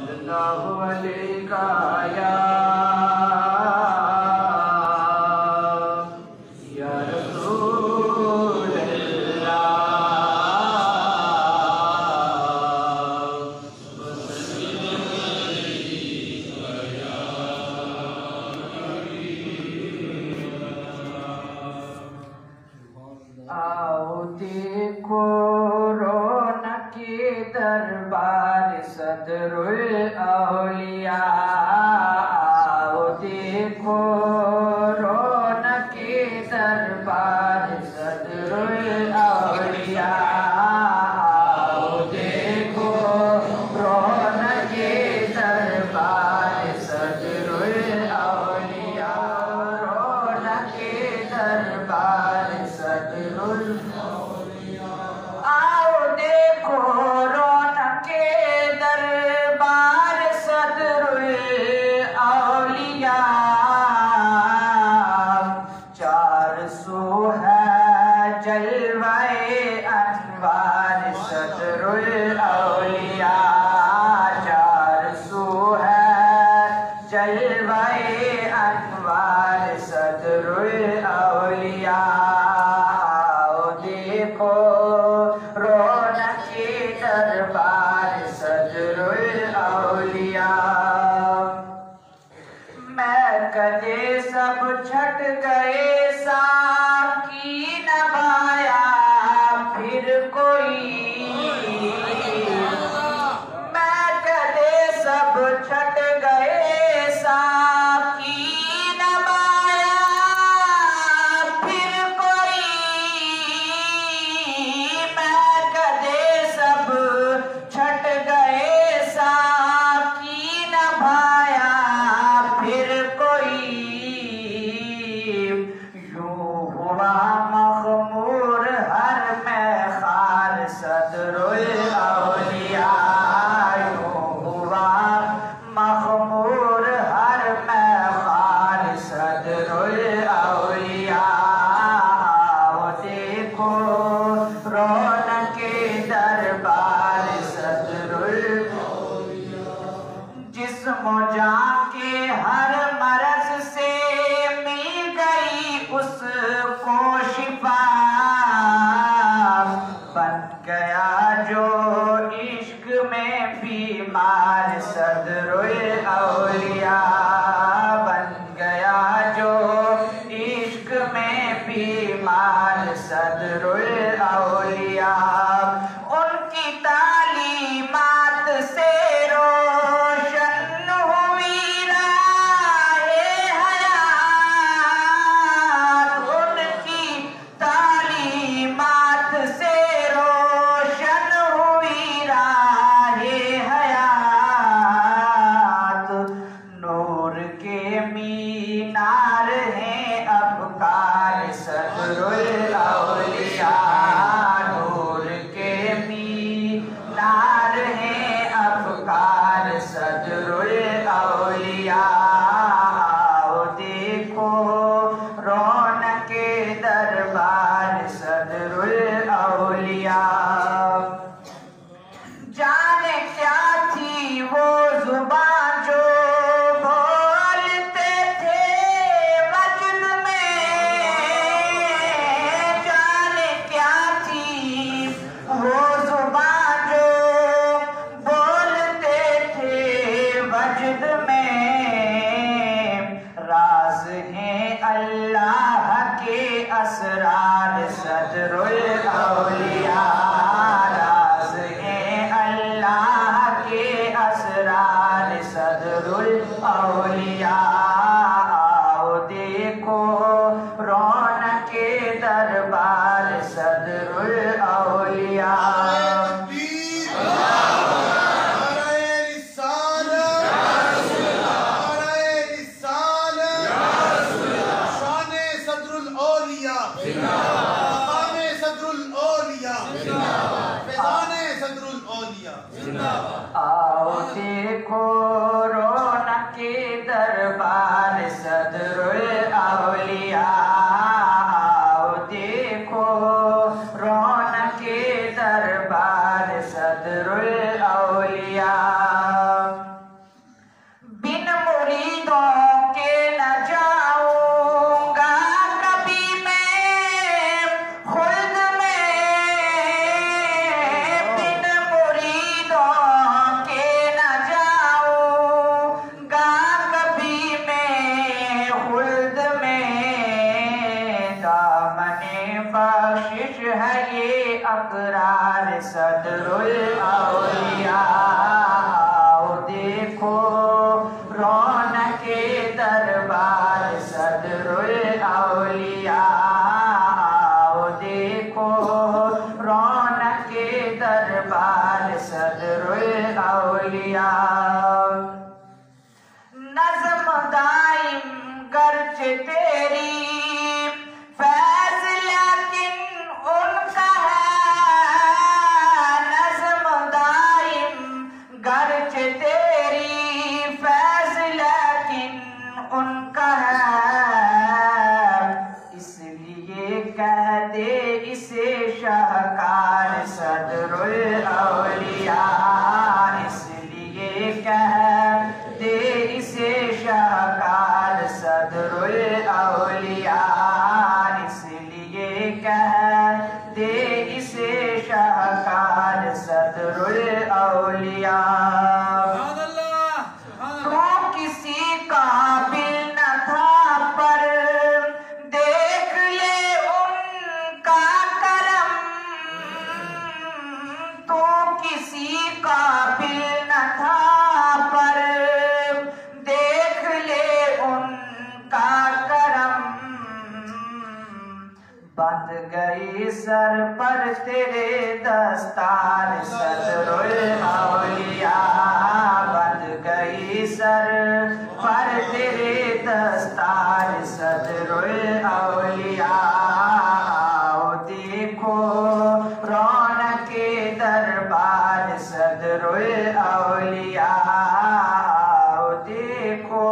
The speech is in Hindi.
सल्लल्लाहु अलैका या रसूल अल्लाह। आओ देखो रौनके दरबार सदरुल औलिया। आओ देखो रौनके दरबार सदरुल औलिया। आओ देखो रौनके दरबार सदरुल औलिया। रौनके दरबार सदरुल आओ देखो रौनके दरबार सदरुल औलिया। 400 है जलवाए अनवार सदरुल औलिया। 400 है जलवाए अनवार सदरुल औलिया। आओ देखो रौनके दरबार सदरुल औलिया। मैं कदे सब छट गए साकी नभाया फिर कोई। मैं कदे सब छट गए साकी नभाया फिर कोई। मैं कदे सब छट गए साकी नभाया फिर कोई। यूं हुआ मखमूर हर में खार सदरुल औलिया। यूं हुआ मखमूर हर में खार सदरुल औलिया। आओ देखो रौनके दरबार सदरुल जिस्म जान के हर मरज से मिल गई उसको शिफा। बन गया जो इश्क में बीमार सदरुल औलिया। बन गया जो इश्क में बीमार सदरुल औलिया। उनकी तालीमात से रोशन हुई राहे हयात। उनकी तालीमात से रोशन हुई राहे हयात। नूर के मीनार हैं अबकार सदरुल औलिया। नूर के मीनार हैं अबकार सदरुल औलिया। आओ देखो रौनके दरबार सदरुल औलिया। जाने क्या थी वो जुबान जो बोलते थे वजद में। जाने क्या थी वो जुबान जो बोलते थे वजद में। राज हैं अल्लाह के असरार सदरुल औलिया। राज हैं अल्लाह के असरार सदरुल औलिया। आओ देखो रौनके दरबार सदरुल औलिया। आओ देखो रौनके दरबार अकरार सदरुल औलिया। देखो रौनके दरबार सदरुल औलिया। देखो रौनके दरबार सदरुल औलिया। नज़्म दाइम गर्ज तेरी फैज़ लेकिन उनका है। नज़्म दाइम गर्ज तेरी फैज़ लेकिन उनका है। इसलिए कह दे इसे शाहकार सदरुल औलिया। इसलिए कह दे इसे शाहकार सदरुल औलिया। इसलिए कह दे इसे शाहकार सदरुल औलिया। तो किसी काबिल न था पर देख ले उनका करम। तो किसी काबिल न था पर देख ले उनका करम। बंध गई सर पर तेरे दस्तार सदरुल औलिया। बंध गई सर पर तेरे दस्तार सदरुल औलिया। देखो रौनके दरबार सदरुल औलिया। देखो